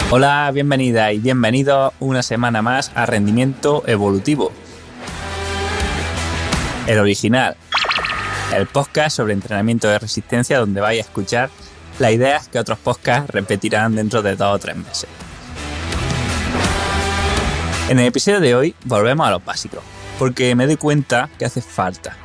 Hola, bienvenida y bienvenidos una semana más a Rendimiento Evolutivo. El original, el podcast sobre entrenamiento de resistencia donde vais a escuchar las ideas que otros podcasts repetirán dentro de 2 o 3 meses. En el episodio de hoy volvemos a los básicos, porque me doy cuenta que hace falta.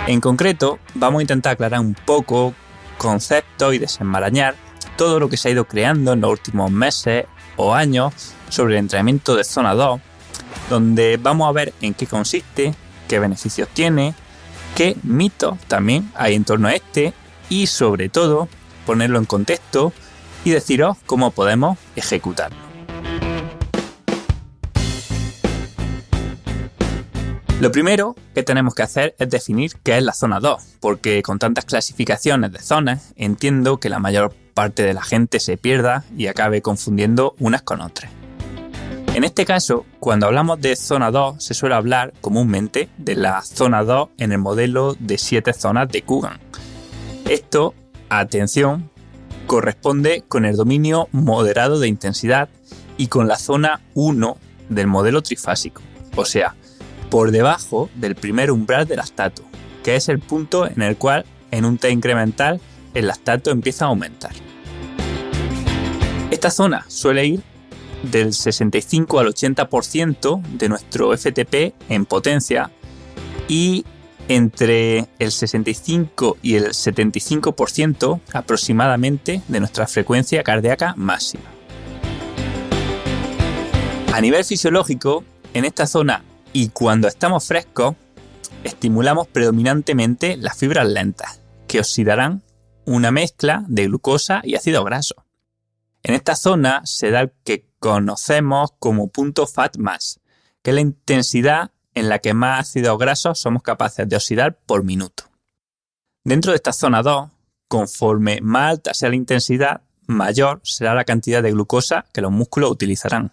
En concreto, vamos a intentar aclarar un poco conceptos y desenmarañar todo lo que se ha ido creando en los últimos meses o años sobre el entrenamiento de zona 2, donde vamos a ver en qué consiste, qué beneficios tiene, qué mitos también hay en torno a este y sobre todo ponerlo en contexto y deciros cómo podemos ejecutarlo. Lo primero que tenemos que hacer es definir qué es la zona 2, porque con tantas clasificaciones de zonas entiendo que la mayor parte de la gente se pierda y acabe confundiendo unas con otras. En este caso, cuando hablamos de zona 2, se suele hablar comúnmente de la zona 2 en el modelo de 7 zonas de Kugan. Esto, atención, corresponde con el dominio moderado de intensidad y con la zona 1 del modelo trifásico, o sea, por debajo del primer umbral del lactato, que es el punto en el cual en un test incremental el lactato empieza a aumentar. Esta zona suele ir del 65 al 80% de nuestro FTP en potencia y entre el 65 y el 75% aproximadamente de nuestra frecuencia cardíaca máxima. A nivel fisiológico, en esta zona y cuando estamos frescos, estimulamos predominantemente las fibras lentas, que oxidarán una mezcla de glucosa y ácido graso. En esta zona se da el que conocemos como punto fat max, que es la intensidad en la que más ácidos grasos somos capaces de oxidar por minuto. Dentro de esta zona 2, conforme más alta sea la intensidad, mayor será la cantidad de glucosa que los músculos utilizarán.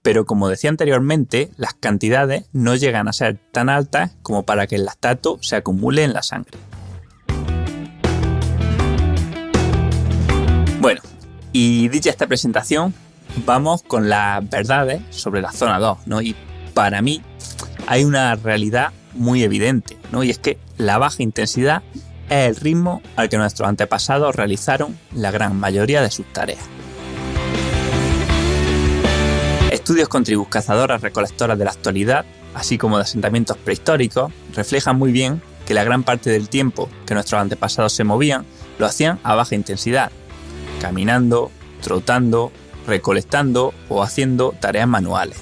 Pero como decía anteriormente, las cantidades no llegan a ser tan altas como para que el lactato se acumule en la sangre. Bueno, y dicha esta presentación, vamos con las verdades sobre la zona 2, ¿no? Y para mí hay una realidad muy evidente, ¿no? Y es que la baja intensidad es el ritmo al que nuestros antepasados realizaron la gran mayoría de sus tareas. Estudios con tribus cazadoras recolectoras de la actualidad, así como de asentamientos prehistóricos, reflejan muy bien que la gran parte del tiempo que nuestros antepasados se movían lo hacían a baja intensidad, caminando, trotando, recolectando o haciendo tareas manuales.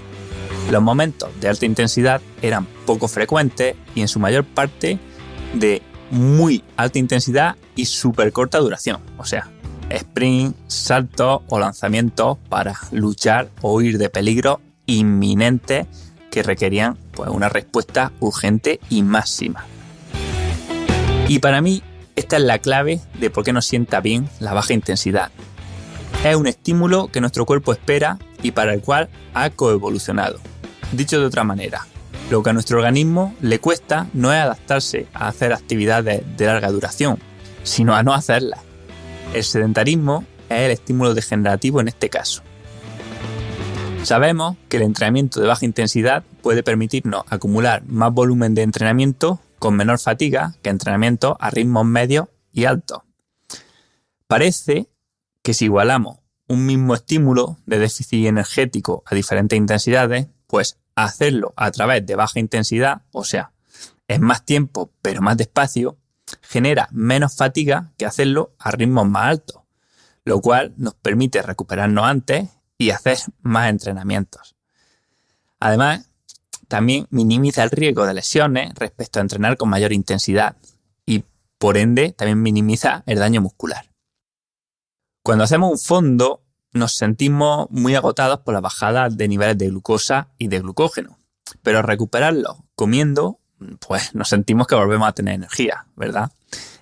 Los momentos de alta intensidad eran poco frecuentes y en su mayor parte de muy alta intensidad y súper corta duración, o sea, sprint, saltos o lanzamientos para luchar o huir de peligros inminentes que requerían una respuesta urgente y máxima. Y para mí, esta es la clave de por qué nos sienta bien la baja intensidad. Es un estímulo que nuestro cuerpo espera y para el cual ha coevolucionado. Dicho de otra manera, lo que a nuestro organismo le cuesta no es adaptarse a hacer actividades de larga duración, sino a no hacerlas. El sedentarismo es el estímulo degenerativo en este caso. Sabemos que el entrenamiento de baja intensidad puede permitirnos acumular más volumen de entrenamiento con menor fatiga que entrenamientos a ritmos medios y altos. Parece que si igualamos un mismo estímulo de déficit energético a diferentes intensidades, pues hacerlo a través de baja intensidad, o sea, en más tiempo pero más despacio, genera menos fatiga que hacerlo a ritmos más altos, lo cual nos permite recuperarnos antes y hacer más entrenamientos. Además, también minimiza el riesgo de lesiones respecto a entrenar con mayor intensidad y, por ende, también minimiza el daño muscular. Cuando hacemos un fondo, nos sentimos muy agotados por la bajada de niveles de glucosa y de glucógeno, pero al recuperarlo comiendo, pues nos sentimos que volvemos a tener energía, ¿verdad?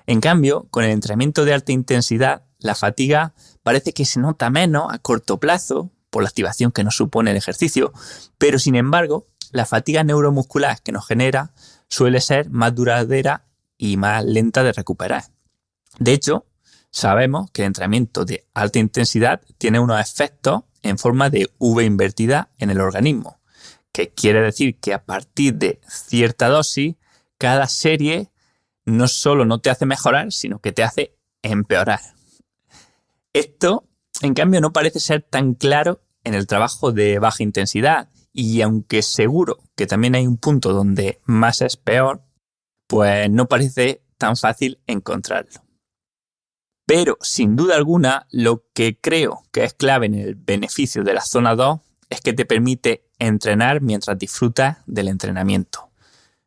En cambio, con el entrenamiento de alta intensidad, la fatiga parece que se nota menos a corto plazo por la activación que nos supone el ejercicio, pero sin embargo, la fatiga neuromuscular que nos genera suele ser más duradera y más lenta de recuperar. De hecho, sabemos que el entrenamiento de alta intensidad tiene unos efectos en forma de V invertida en el organismo, que quiere decir que a partir de cierta dosis, cada serie no solo no te hace mejorar, sino que te hace empeorar. Esto, en cambio, no parece ser tan claro en el trabajo de baja intensidad, y aunque seguro que también hay un punto donde más es peor, pues no parece tan fácil encontrarlo. Pero, sin duda alguna, lo que creo que es clave en el beneficio de la zona 2 es que te permite entrenar mientras disfrutas del entrenamiento,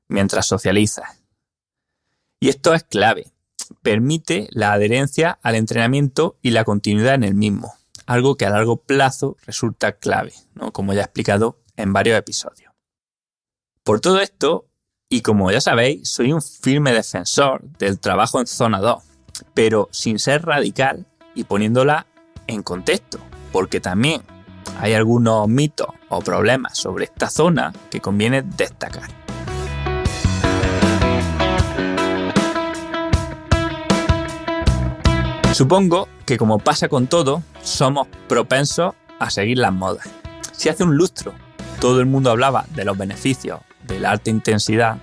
mientras socializas. Y esto es clave. Permite la adherencia al entrenamiento y la continuidad en el mismo, algo que a largo plazo resulta clave, ¿no? Como ya he explicado en varios episodios. Por todo esto, y como ya sabéis, soy un firme defensor del trabajo en zona 2, pero sin ser radical y poniéndola en contexto, porque también hay algunos mitos o problemas sobre esta zona que conviene destacar. Supongo que, como pasa con todo, somos propensos a seguir las modas. Si hace un lustro todo el mundo hablaba de los beneficios de la alta intensidad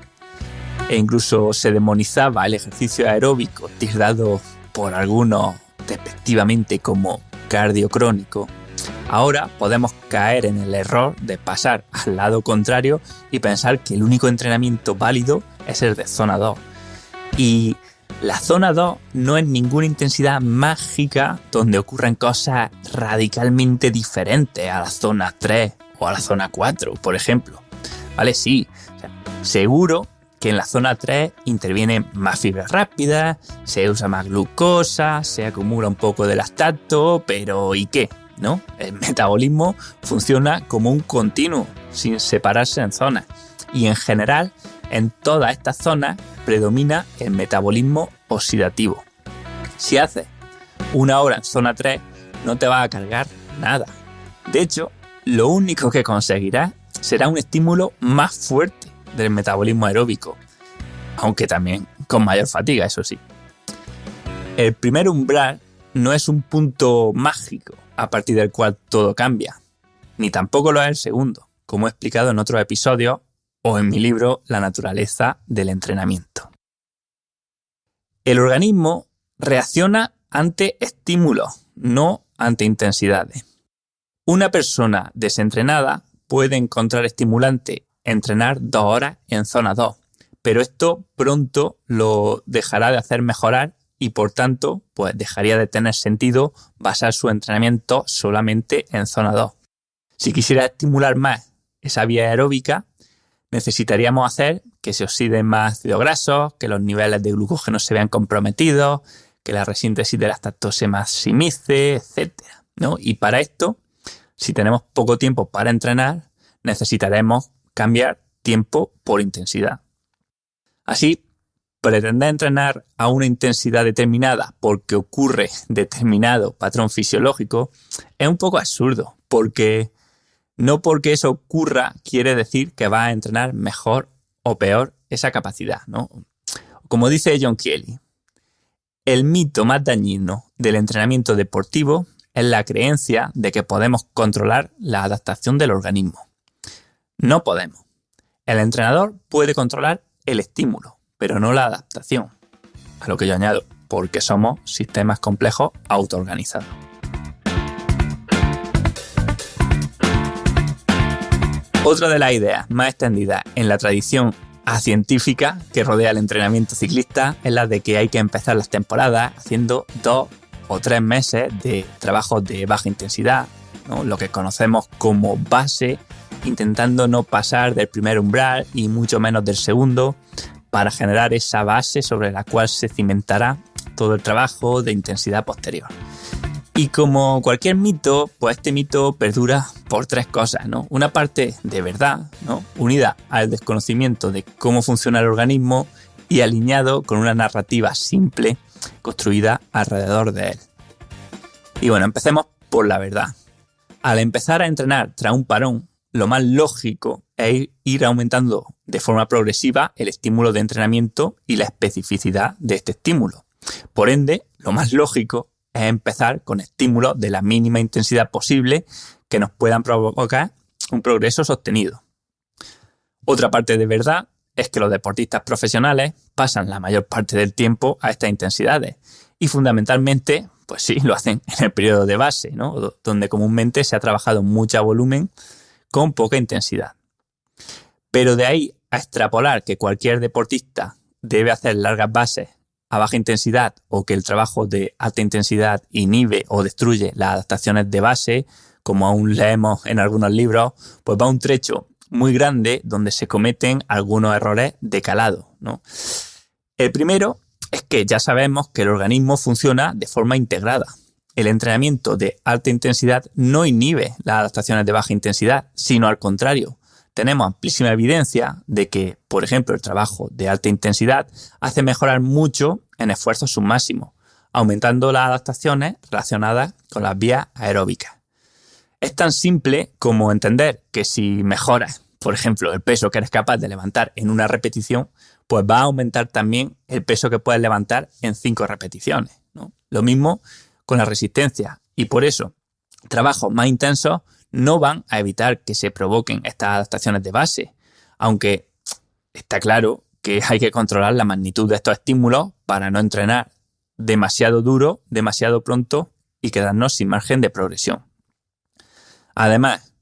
e incluso se demonizaba el ejercicio aeróbico, tildado por algunos despectivamente como cardio crónico, ahora podemos caer en el error de pasar al lado contrario y pensar que el único entrenamiento válido es el de zona 2. Y la zona 2 no es ninguna intensidad mágica donde ocurran cosas radicalmente diferentes a la zona 3 o a la zona 4, por ejemplo. ¿Vale? Sí, seguro que en la zona 3 intervienen más fibras rápidas, se usa más glucosa, se acumula un poco de lactato, pero ¿y qué? ¿No? El metabolismo funciona como un continuo, sin separarse en zonas. Y en general, en todas estas zonas predomina el metabolismo oxidativo. Si haces una hora en zona 3, no te va a cargar nada. De hecho, lo único que conseguirás será un estímulo más fuerte del metabolismo aeróbico, aunque también con mayor fatiga, eso sí. El primer umbral no es un punto mágico a partir del cual todo cambia, ni tampoco lo es el segundo, como he explicado en otros episodios o en mi libro La naturaleza del entrenamiento. El organismo reacciona ante estímulos, no ante intensidades. Una persona desentrenada puede encontrar estimulante entrenar 2 horas en zona 2, pero esto pronto lo dejará de hacer mejorar y por tanto pues dejaría de tener sentido basar su entrenamiento solamente en zona 2. Si quisiera estimular más esa vía aeróbica, necesitaríamos hacer que se oxiden más ácidos grasos, que los niveles de glucógeno se vean comprometidos, que la resíntesis de lactato se maximice, etc., ¿no? Y para esto, si tenemos poco tiempo para entrenar, necesitaremos cambiar tiempo por intensidad. Así, pretender entrenar a una intensidad determinada porque ocurre determinado patrón fisiológico es un poco absurdo, porque no porque eso ocurra quiere decir que va a entrenar mejor o peor esa capacidad, ¿no? Como dice John Kelly, el mito más dañino del entrenamiento deportivo es la creencia de que podemos controlar la adaptación del organismo. No podemos. El entrenador puede controlar el estímulo, pero no la adaptación. A lo que yo añado, porque somos sistemas complejos autoorganizados. Otra de las ideas más extendidas en la tradición científica que rodea el entrenamiento ciclista es la de que hay que empezar las temporadas haciendo 2 o 3 meses de trabajo de baja intensidad, ¿no? Lo que conocemos como base, intentando no pasar del primer umbral y mucho menos del segundo, para generar esa base sobre la cual se cimentará todo el trabajo de intensidad posterior. Y como cualquier mito, pues este mito perdura por 3 cosas, ¿no? Una parte de verdad, ¿no? Unida al desconocimiento de cómo funciona el organismo y alineado con una narrativa simple construida alrededor de él. Y bueno, empecemos por la verdad. Al empezar a entrenar tras un parón, lo más lógico es ir aumentando de forma progresiva el estímulo de entrenamiento y la especificidad de este estímulo. Por ende, lo más lógico es empezar con estímulos de la mínima intensidad posible que nos puedan provocar un progreso sostenido. Otra parte de verdad es que los deportistas profesionales pasan la mayor parte del tiempo a estas intensidades y fundamentalmente, pues sí, lo hacen en el periodo de base, ¿no? Donde comúnmente se ha trabajado mucho volumen con poca intensidad. Pero de ahí a extrapolar que cualquier deportista debe hacer largas bases a baja intensidad o que el trabajo de alta intensidad inhibe o destruye las adaptaciones de base, como aún leemos en algunos libros, pues va un trecho muy grande donde se cometen algunos errores de calado, ¿no? El primero es que ya sabemos que el organismo funciona de forma integrada. El entrenamiento de alta intensidad no inhibe las adaptaciones de baja intensidad, sino al contrario. Tenemos amplísima evidencia de que, por ejemplo, el trabajo de alta intensidad hace mejorar mucho en esfuerzos submáximos, aumentando las adaptaciones relacionadas con las vías aeróbicas. Es tan simple como entender que si mejoras, por ejemplo, el peso que eres capaz de levantar en una repetición, pues va a aumentar también el peso que puedes levantar en 5 repeticiones, ¿no? Lo mismo con la resistencia, y por eso trabajos más intensos no van a evitar que se provoquen estas adaptaciones de base, aunque está claro que hay que controlar la magnitud de estos estímulos para no entrenar demasiado duro, demasiado pronto y quedarnos sin margen de progresión. Además,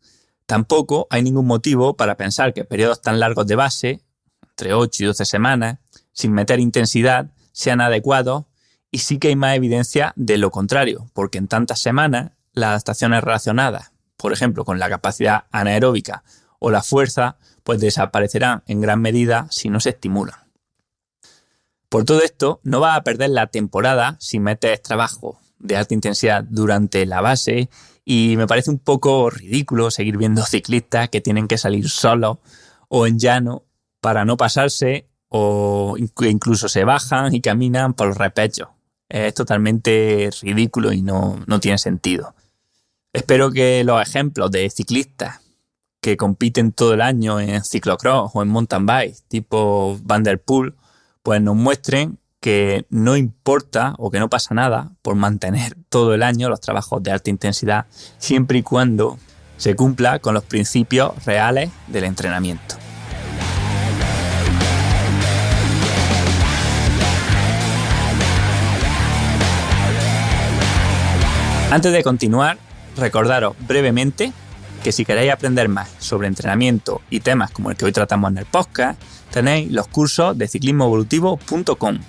tampoco hay ningún motivo para pensar que periodos tan largos de base, entre 8 y 12 semanas, sin meter intensidad, sean adecuados, y sí que hay más evidencia de lo contrario, porque en tantas semanas las adaptaciones relacionadas, por ejemplo, con la capacidad anaeróbica o la fuerza, pues desaparecerán en gran medida si no se estimulan. Por todo esto, no vas a perder la temporada si metes trabajo de alta intensidad durante la base, y me parece un poco ridículo seguir viendo ciclistas que tienen que salir solos o en llano para no pasarse, o incluso se bajan y caminan por los repechos. Es totalmente ridículo y no tiene sentido. Espero que los ejemplos de ciclistas que compiten todo el año en ciclocross o en mountain bike, tipo Van der Poel, pues nos muestren que no importa o que no pasa nada por mantener todo el año los trabajos de alta intensidad, siempre y cuando se cumpla con los principios reales del entrenamiento. Antes de continuar, recordaros brevemente que si queréis aprender más sobre entrenamiento y temas como el que hoy tratamos en el podcast, tenéis los cursos de ciclismoevolutivo.com,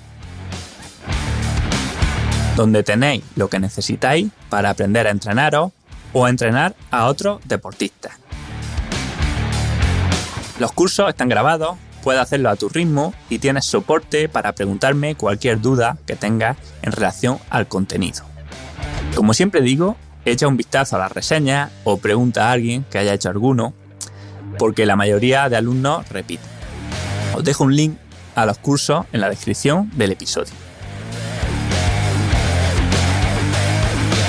donde tenéis lo que necesitáis para aprender a entrenaros o a entrenar a otros deportistas. Los cursos están grabados, puedes hacerlo a tu ritmo y tienes soporte para preguntarme cualquier duda que tengas en relación al contenido. Como siempre digo, echa un vistazo a las reseñas o pregunta a alguien que haya hecho alguno, porque la mayoría de alumnos repiten. Os dejo un link a los cursos en la descripción del episodio.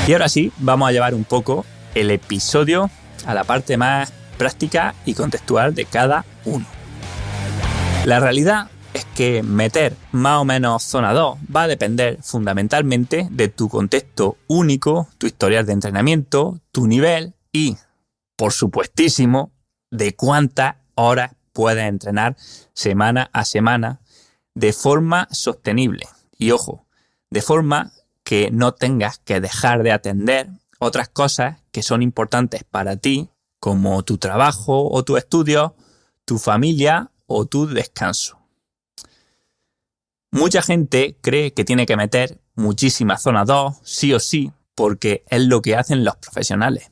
Y ahora sí, vamos a llevar un poco el episodio a la parte más práctica y contextual de cada uno. La realidad es que meter más o menos zona 2 va a depender fundamentalmente de tu contexto único, tu historial de entrenamiento, tu nivel y, por supuestísimo, de cuántas horas puedes entrenar semana a semana de forma sostenible. Y ojo, de forma que no tengas que dejar de atender otras cosas que son importantes para ti, como tu trabajo o tu estudio, tu familia o tu descanso. Mucha gente cree que tiene que meter muchísima zona 2, sí o sí, porque es lo que hacen los profesionales.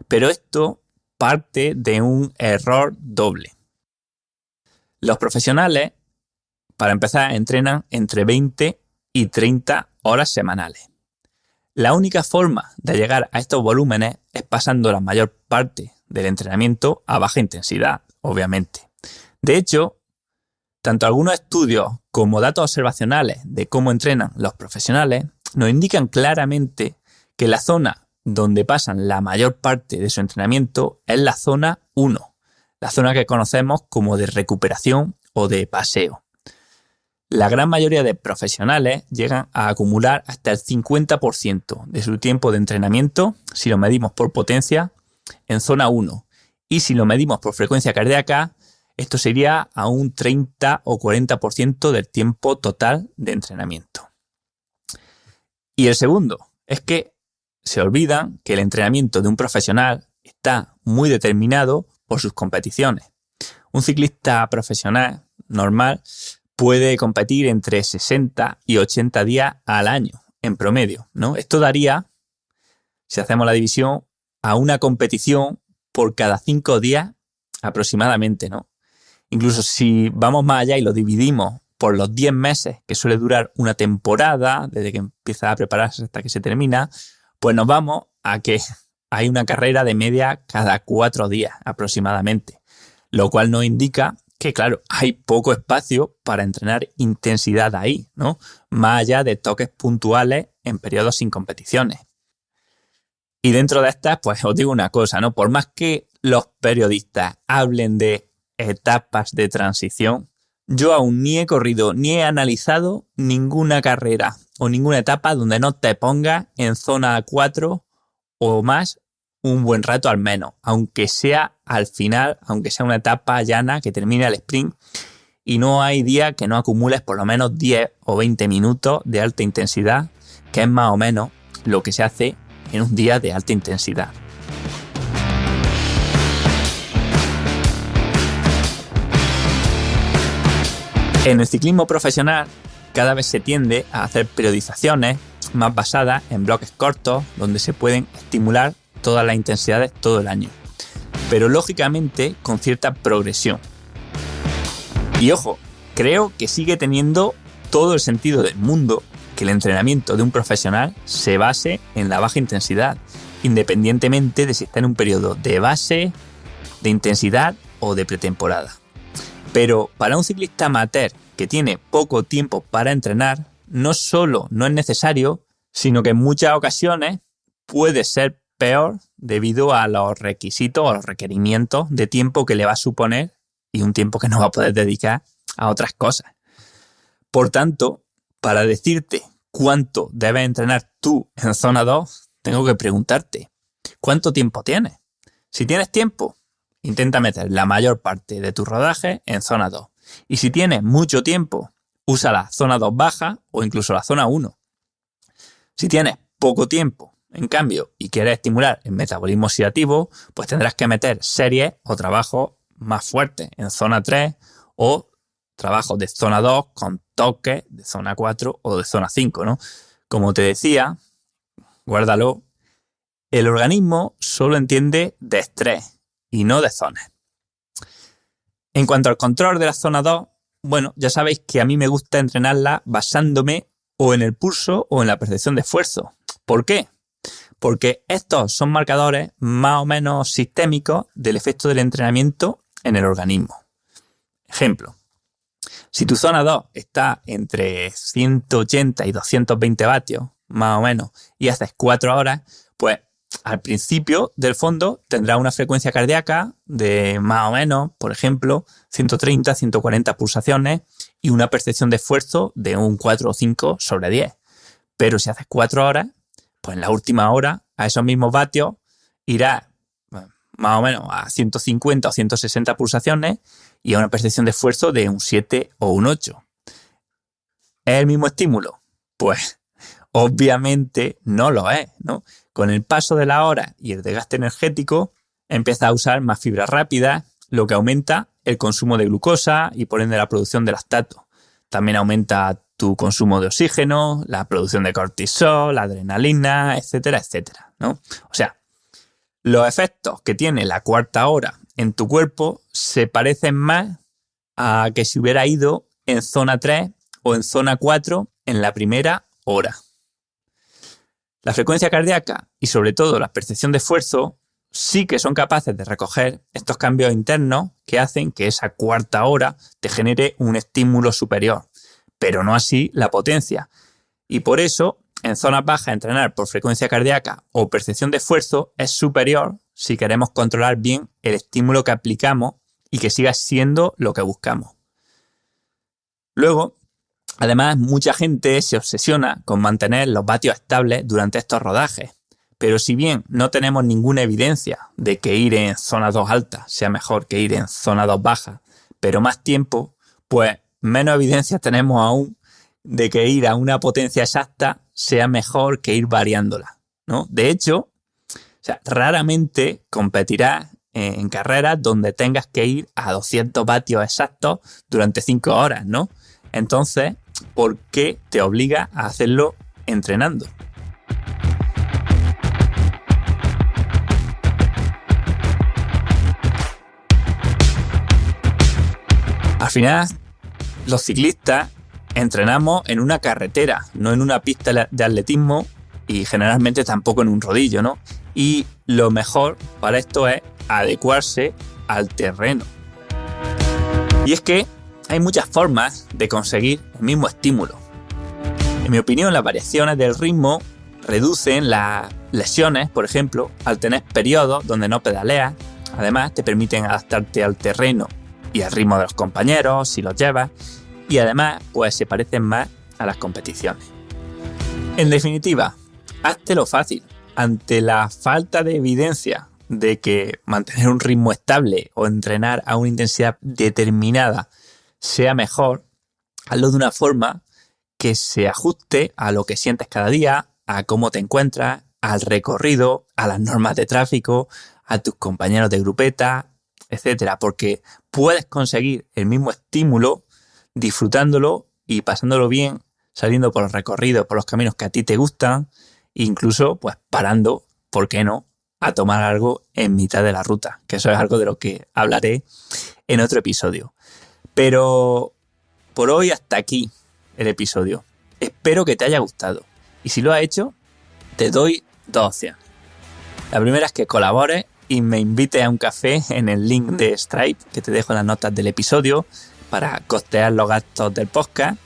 Pero esto parte de un error doble. Los profesionales, para empezar, entrenan entre 20 y 30 horas semanales. La única forma de llegar a estos volúmenes es pasando la mayor parte del entrenamiento a baja intensidad, obviamente. De hecho, tanto algunos estudios como datos observacionales de cómo entrenan los profesionales nos indican claramente que la zona donde pasan la mayor parte de su entrenamiento es la zona 1, la zona que conocemos como de recuperación o de paseo. La gran mayoría de profesionales llegan a acumular hasta el 50% de su tiempo de entrenamiento, si lo medimos por potencia, en zona 1. Y si lo medimos por frecuencia cardíaca, esto sería a un 30 o 40% del tiempo total de entrenamiento. Y el segundo es que se olvidan que el entrenamiento de un profesional está muy determinado por sus competiciones. Un ciclista profesional normal puede competir entre 60 y 80 días al año, en promedio, ¿no? Esto daría, si hacemos la división, a una competición por cada 5 días aproximadamente, ¿no? Incluso si vamos más allá y lo dividimos por los 10 meses que suele durar una temporada, desde que empieza a prepararse hasta que se termina, pues nos vamos a que hay una carrera de media cada 4 días aproximadamente, lo cual nos indica que, claro, hay poco espacio para entrenar intensidad ahí, ¿no? Más allá de toques puntuales en periodos sin competiciones. Y dentro de estas, pues os digo una cosa, ¿no? Por más que los periodistas hablen de etapas de transición, yo aún ni he corrido ni he analizado ninguna carrera o ninguna etapa donde no te pongas en zona 4 o más un buen rato al menos, aunque sea al final, aunque sea una etapa llana que termine el sprint, y no hay día que no acumules por lo menos 10 o 20 minutos de alta intensidad, que es más o menos lo que se hace en un día de alta intensidad. En el ciclismo profesional cada vez se tiende a hacer periodizaciones más basadas en bloques cortos donde se pueden estimular todas las intensidades todo el año, pero lógicamente con cierta progresión. Y ojo, creo que sigue teniendo todo el sentido del mundo que el entrenamiento de un profesional se base en la baja intensidad, independientemente de si está en un periodo de base, de intensidad o de pretemporada. Pero para un ciclista amateur que tiene poco tiempo para entrenar, no solo no es necesario, sino que en muchas ocasiones puede ser peor debido a los requisitos o los requerimientos de tiempo que le va a suponer y un tiempo que no va a poder dedicar a otras cosas. Por tanto, para decirte cuánto debes entrenar tú en zona 2, tengo que preguntarte, ¿cuánto tiempo tienes? Si tienes tiempo, intenta meter la mayor parte de tu rodaje en zona 2. Y si tienes mucho tiempo, usa la zona 2 baja o incluso la zona 1. Si tienes poco tiempo, en cambio, y quieres estimular el metabolismo oxidativo, pues tendrás que meter series o trabajos más fuertes en zona 3 o trabajos de zona 2 con toques de zona 4 o de zona 5, ¿no? Como te decía, guárdalo, el organismo solo entiende de estrés y no de zonas. En cuanto al control de la zona 2, bueno, ya sabéis que a mí me gusta entrenarla basándome o en el pulso o en la percepción de esfuerzo. ¿Por qué? Porque estos son marcadores más o menos sistémicos del efecto del entrenamiento en el organismo. Ejemplo, si tu zona 2 está entre 180 y 220 vatios, más o menos, y haces 4 horas, pues al principio del fondo tendrás una frecuencia cardíaca de más o menos, por ejemplo, 130, 140 pulsaciones y una percepción de esfuerzo de un 4 o 5 sobre 10. Pero si haces 4 horas, pues en la última hora, a esos mismos vatios, irás más o menos a 150 o 160 pulsaciones y a una percepción de esfuerzo de un 7 o un 8. ¿Es el mismo estímulo? Pues obviamente no lo es, ¿no? Con el paso de la hora y el desgaste energético, empiezas a usar más fibras rápidas, lo que aumenta el consumo de glucosa y por ende la producción de lactato. También aumenta tu consumo de oxígeno, la producción de cortisol, la adrenalina, etcétera, etcétera, ¿no? O sea, los efectos que tiene la cuarta hora en tu cuerpo se parecen más a que si hubiera ido en zona 3 o en zona 4 en la primera hora. La frecuencia cardíaca y sobre todo la percepción de esfuerzo sí que son capaces de recoger estos cambios internos que hacen que esa cuarta hora te genere un estímulo superior, pero no así la potencia. Y por eso, en zonas bajas, entrenar por frecuencia cardíaca o percepción de esfuerzo es superior si queremos controlar bien el estímulo que aplicamos y que siga siendo lo que buscamos. Luego, Además, mucha gente se obsesiona con mantener los vatios estables durante estos rodajes. Pero si bien no tenemos ninguna evidencia de que ir en zona 2 alta sea mejor que ir en zona 2 baja, pero más tiempo, pues menos evidencia tenemos aún de que ir a una potencia exacta sea mejor que ir variándola, ¿no? De hecho, raramente competirás en carreras donde tengas que ir a 200 vatios exactos durante 5 horas, ¿no? Entonces, ¿por qué te obliga a hacerlo entrenando? Al final, los ciclistas entrenamos en una carretera, no en una pista de atletismo y generalmente tampoco en un rodillo, ¿no? Y lo mejor para esto es adecuarse al terreno. Y es que hay muchas formas de conseguir el mismo estímulo. En mi opinión, las variaciones del ritmo reducen las lesiones, por ejemplo, al tener periodos donde no pedaleas. Además, te permiten adaptarte al terreno y al ritmo de los compañeros, si los llevas, y además, pues se parecen más a las competiciones. En definitiva, háztelo fácil. Ante la falta de evidencia de que mantener un ritmo estable o entrenar a una intensidad determinada sea mejor, hazlo de una forma que se ajuste a lo que sientes cada día, a cómo te encuentras, al recorrido, a las normas de tráfico, a tus compañeros de grupeta, etcétera, porque puedes conseguir el mismo estímulo disfrutándolo y pasándolo bien, saliendo por los recorridos, por los caminos que a ti te gustan, incluso pues parando, ¿por qué no?, a tomar algo en mitad de la ruta, que eso es algo de lo que hablaré en otro episodio. Pero por hoy hasta aquí el episodio. Espero que te haya gustado. Y si lo has hecho, te doy 2 opciones. La primera es que colabores y me invites a un café en el link de Stripe que te dejo en las notas del episodio para costear los gastos del podcast.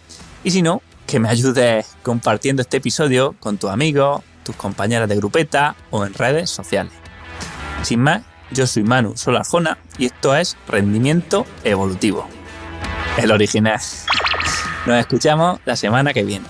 Y si no, que me ayudes compartiendo este episodio con tus amigos, tus compañeras de grupeta o en redes sociales. Sin más, yo soy Manu Solarjona y esto es Rendimiento Evolutivo, el original. Nos escuchamos la semana que viene.